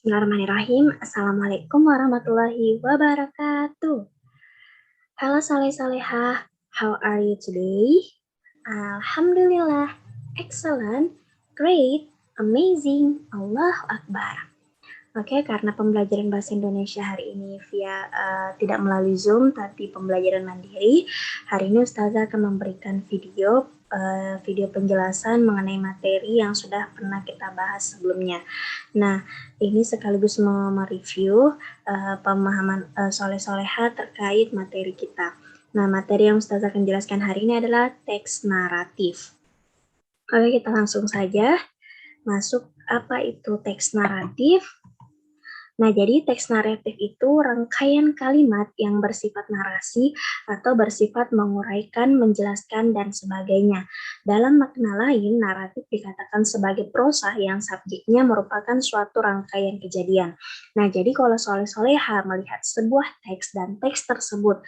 Bismillahirrahmanirrahim. Assalamualaikum warahmatullahi wabarakatuh. Halo Saleh-Salehah, how are you today? Alhamdulillah, excellent, great, amazing, Allahu Akbar. Oke, karena pembelajaran bahasa Indonesia hari ini tidak melalui Zoom, tapi pembelajaran mandiri, hari ini Ustazah akan memberikan video penjelasan mengenai materi yang sudah pernah kita bahas sebelumnya. Nah, ini sekaligus mereview pemahaman soleh-soleha terkait materi kita. Nah, materi yang Ustazah akan jelaskan hari ini adalah teks naratif. Oke, kita langsung saja masuk. Apa itu teks naratif? Nah, jadi teks naratif itu rangkaian kalimat yang bersifat narasi atau bersifat menguraikan, menjelaskan, dan sebagainya. Dalam makna lain, naratif dikatakan sebagai prosa yang subjeknya merupakan suatu rangkaian kejadian. Nah, jadi kalau soleh-soleha melihat sebuah teks dan teks tersebut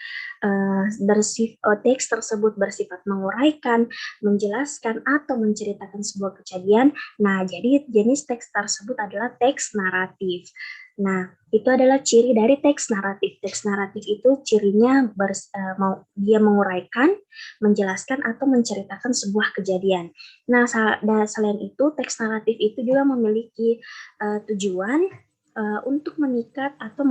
bersifat menguraikan, menjelaskan, atau menceritakan sebuah kejadian, nah jadi jenis teks tersebut adalah teks naratif. Nah, itu adalah ciri dari teks naratif. Teks naratif itu cirinya dia menguraikan, menjelaskan, atau menceritakan sebuah kejadian. Nah, selain itu, teks naratif itu juga memiliki tujuan untuk memikat atau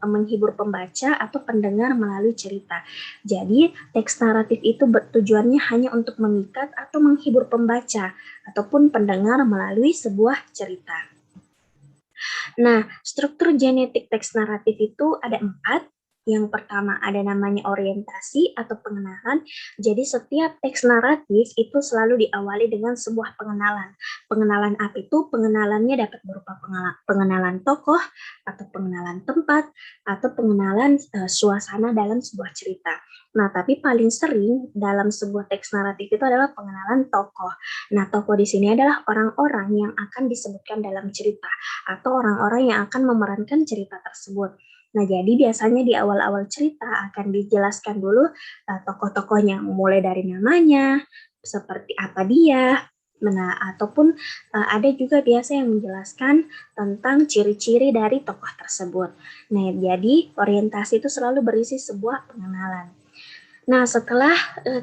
menghibur pembaca atau pendengar melalui cerita. Jadi, teks naratif itu tujuannya hanya untuk memikat atau menghibur pembaca ataupun pendengar melalui sebuah cerita. Nah, struktur genetik teks naratif itu ada 4. Yang pertama ada namanya orientasi atau pengenalan. Jadi setiap teks naratif itu selalu diawali dengan sebuah pengenalan. Pengenalan apa itu? Pengenalannya dapat berupa pengenalan tokoh atau pengenalan tempat atau pengenalan suasana dalam sebuah cerita. Nah, tapi paling sering dalam sebuah teks naratif itu adalah pengenalan tokoh. Nah, tokoh di sini adalah orang-orang yang akan disebutkan dalam cerita atau orang-orang yang akan memerankan cerita tersebut. Nah, jadi biasanya di awal-awal cerita akan dijelaskan dulu tokoh-tokohnya, mulai dari namanya, seperti apa dia, ataupun ada juga biasa yang menjelaskan tentang ciri-ciri dari tokoh tersebut. Nah, jadi orientasi itu selalu berisi sebuah pengenalan. Nah, setelah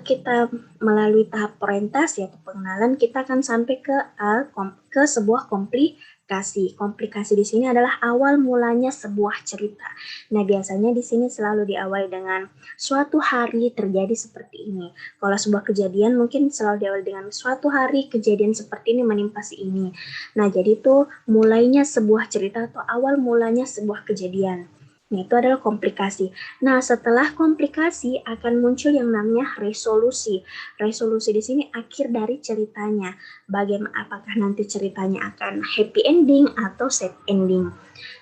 kita melalui tahap orientasi atau pengenalan, kita akan sampai ke sebuah komplikasi. Komplikasi di sini adalah awal mulanya sebuah cerita. Nah, biasanya di sini selalu diawali dengan suatu hari terjadi seperti ini. Kalau sebuah kejadian mungkin selalu diawali dengan suatu hari kejadian seperti ini menimpa si ini. Nah, jadi itu mulainya sebuah cerita atau awal mulanya sebuah kejadian. Nah, itu adalah komplikasi. Nah, setelah komplikasi akan muncul yang namanya resolusi. Resolusi di sini akhir dari ceritanya. Bagaimana, apakah nanti ceritanya akan happy ending atau sad ending.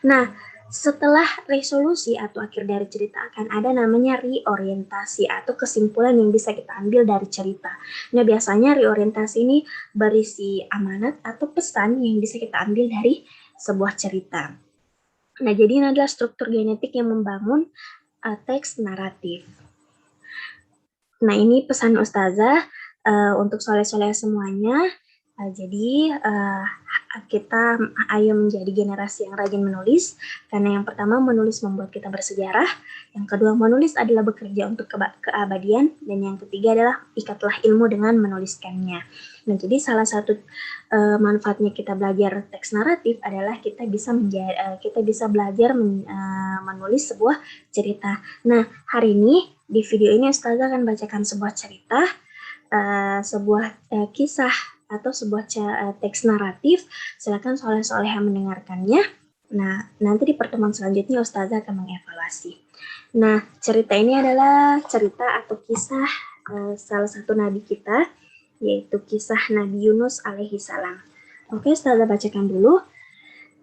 Nah, setelah resolusi atau akhir dari cerita akan ada namanya reorientasi atau kesimpulan yang bisa kita ambil dari cerita. Nah, biasanya reorientasi ini berisi amanat atau pesan yang bisa kita ambil dari sebuah cerita. Nah, jadi ini adalah struktur genetik yang membangun teks naratif. Nah, ini pesan Ustazah untuk soleh-soleh semuanya. Jadi kita ayo menjadi generasi yang rajin menulis, karena yang pertama menulis membuat kita bersejarah, yang kedua menulis adalah bekerja untuk keabadian, dan yang ketiga adalah ikatlah ilmu dengan menuliskannya. Nah, jadi salah satu manfaatnya kita belajar teks naratif adalah kita bisa belajar menulis sebuah cerita. Nah, hari ini di video ini Ustazah akan bacakan sebuah cerita, sebuah kisah atau sebuah teks naratif. Silakan soleh-soleha mendengarkannya. Nah, nanti di pertemuan selanjutnya Ustazah akan mengevaluasi. Nah, cerita ini adalah cerita atau kisah salah satu nabi kita, yaitu kisah Nabi Yunus alaihi salam. Oke, Ustazah bacakan dulu.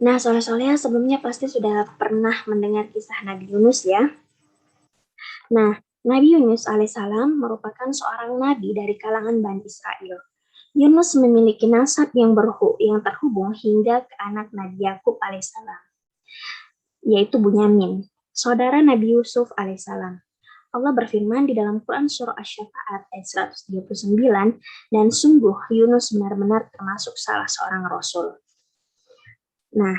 Nah, soleh-soleha sebelumnya pasti sudah pernah mendengar kisah Nabi Yunus ya. Nah, Nabi Yunus alaihissalam merupakan seorang nabi dari kalangan Bani Israel. Yunus memiliki nasab yang terhubung hingga ke anak Nabi Yakub alaihissalam, yaitu Bunyamin, saudara Nabi Yusuf alaihissalam. Allah berfirman di dalam Quran Surah Asy-Syafa'at ayat 139, dan sungguh Yunus benar-benar termasuk salah seorang Rasul. Nah,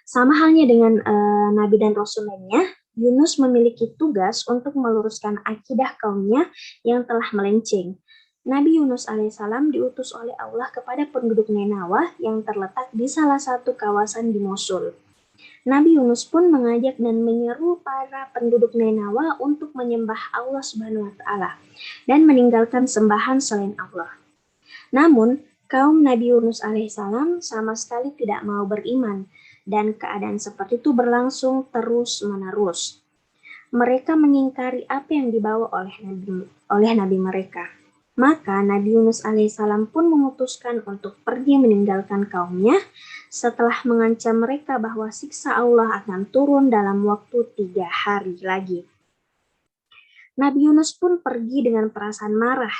Sama halnya dengan Nabi dan Rasul lainnya, Yunus memiliki tugas untuk meluruskan akidah kaumnya yang telah melenceng. Nabi Yunus alaihissalam diutus oleh Allah kepada penduduk Ninawah yang terletak di salah satu kawasan di Mosul. Nabi Yunus pun mengajak dan menyeru para penduduk Ninawah untuk menyembah Allah Subhanahu wa taala dan meninggalkan sembahan selain Allah. Namun, kaum Nabi Yunus alaihissalam sama sekali tidak mau beriman dan keadaan seperti itu berlangsung terus-menerus. Mereka mengingkari apa yang dibawa oleh Nabi mereka. Maka Nabi Yunus alaihissalam pun memutuskan untuk pergi meninggalkan kaumnya setelah mengancam mereka bahwa siksa Allah akan turun dalam waktu 3 hari lagi. Nabi Yunus pun pergi dengan perasaan marah.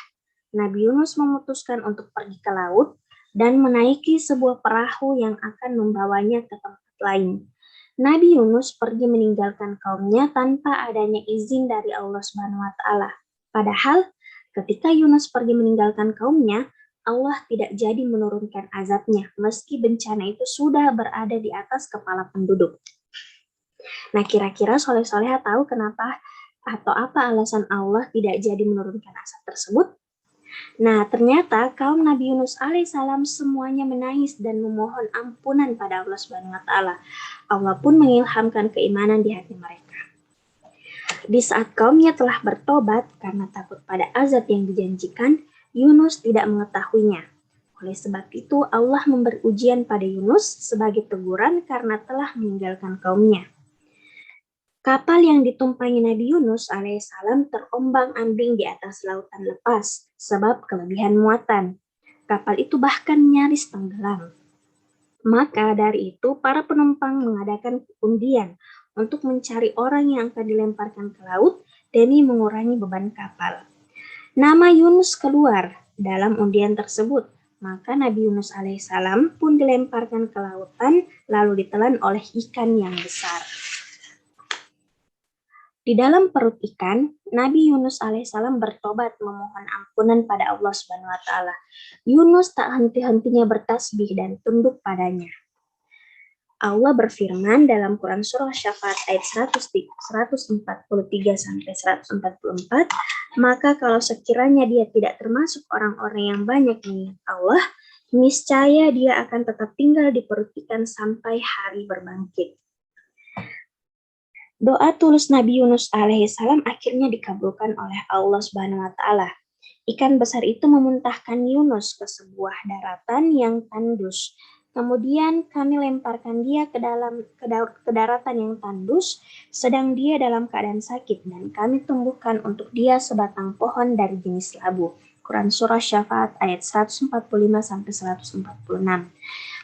Nabi Yunus memutuskan untuk pergi ke laut dan menaiki sebuah perahu yang akan membawanya ke tempat lain. Nabi Yunus pergi meninggalkan kaumnya tanpa adanya izin dari Allah Subhanahu wa taala. Padahal ketika Yunus pergi meninggalkan kaumnya, Allah tidak jadi menurunkan azabnya meski bencana itu sudah berada di atas kepala penduduk. Nah, kira-kira soleh-soleha tahu kenapa atau apa alasan Allah tidak jadi menurunkan azab tersebut? Nah, ternyata kaum Nabi Yunus alaihissalam semuanya menangis dan memohon ampunan pada Allah Subhanahu wa taala. Allah pun mengilhamkan keimanan di hati mereka. Di saat kaumnya telah bertobat karena takut pada azab yang dijanjikan, Yunus tidak mengetahuinya. Oleh sebab itu, Allah memberi ujian pada Yunus sebagai teguran karena telah meninggalkan kaumnya. Kapal yang ditumpangi Nabi Yunus alaihissalam terombang-ambing di atas lautan lepas sebab kelebihan muatan. Kapal itu bahkan nyaris tenggelam. Maka dari itu para penumpang mengadakan undian untuk mencari orang yang akan dilemparkan ke laut demi mengurangi beban kapal. Nama Yunus keluar dalam undian tersebut. Maka Nabi Yunus alaihissalam pun dilemparkan ke lautan lalu ditelan oleh ikan yang besar. Di dalam perut ikan, Nabi Yunus alaihissalam bertobat memohon ampunan pada Allah Subhanahu wa taala. Yunus tak henti-hentinya bertasbih dan tunduk padanya. Allah berfirman dalam Quran surah Syafaat ayat 143 sampai 144, maka kalau sekiranya dia tidak termasuk orang-orang yang banyak mengingat Allah, niscaya dia akan tetap tinggal di perut ikan sampai hari berbangkit. Doa tulus Nabi Yunus alaihissalam akhirnya dikabulkan oleh Allah Subhanahu wa taala. Ikan besar itu memuntahkan Yunus ke sebuah daratan yang tandus. Kemudian kami lemparkan dia ke daratan yang tandus, sedang dia dalam keadaan sakit, dan kami tumbuhkan untuk dia sebatang pohon dari jenis labu. Quran Surah Syafaat ayat 145 sampai 146.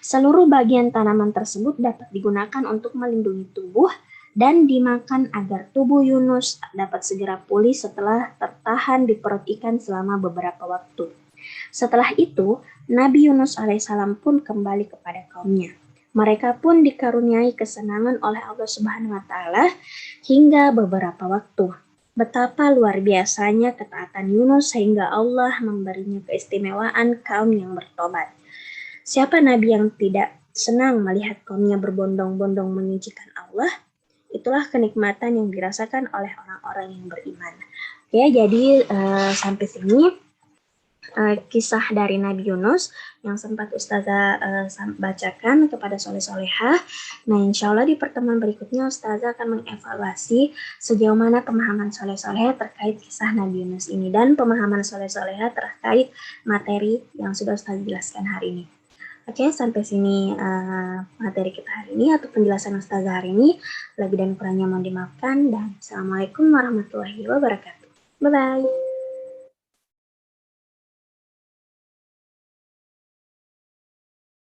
Seluruh bagian tanaman tersebut dapat digunakan untuk melindungi tubuh dan dimakan agar tubuh Yunus dapat segera pulih setelah tertahan di perut ikan selama beberapa waktu. Setelah itu, Nabi Yunus alaihissalam pun kembali kepada kaumnya. Mereka pun dikaruniai kesenangan oleh Allah Subhanahu wa taala hingga beberapa waktu. Betapa luar biasanya ketaatan Yunus sehingga Allah memberinya keistimewaan kaum yang bertobat. Siapa nabi yang tidak senang melihat kaumnya berbondong-bondong meninggikan Allah? Itulah kenikmatan yang dirasakan oleh orang-orang yang beriman. Oke, jadi sampai sini kisah dari Nabi Yunus yang sempat Ustazah bacakan kepada soleh-soleha. Nah, insya Allah di pertemuan berikutnya Ustazah akan mengevaluasi sejauh mana pemahaman soleh-soleha terkait kisah Nabi Yunus ini dan pemahaman soleh-soleha terkait materi yang sudah Ustazah jelaskan hari ini. Oke, sampai sini materi kita hari ini atau penjelasan Ustazah hari ini. Lebih dan kurangnya mohon dimaafkan dan Assalamualaikum warahmatullahi wabarakatuh. Bye-bye.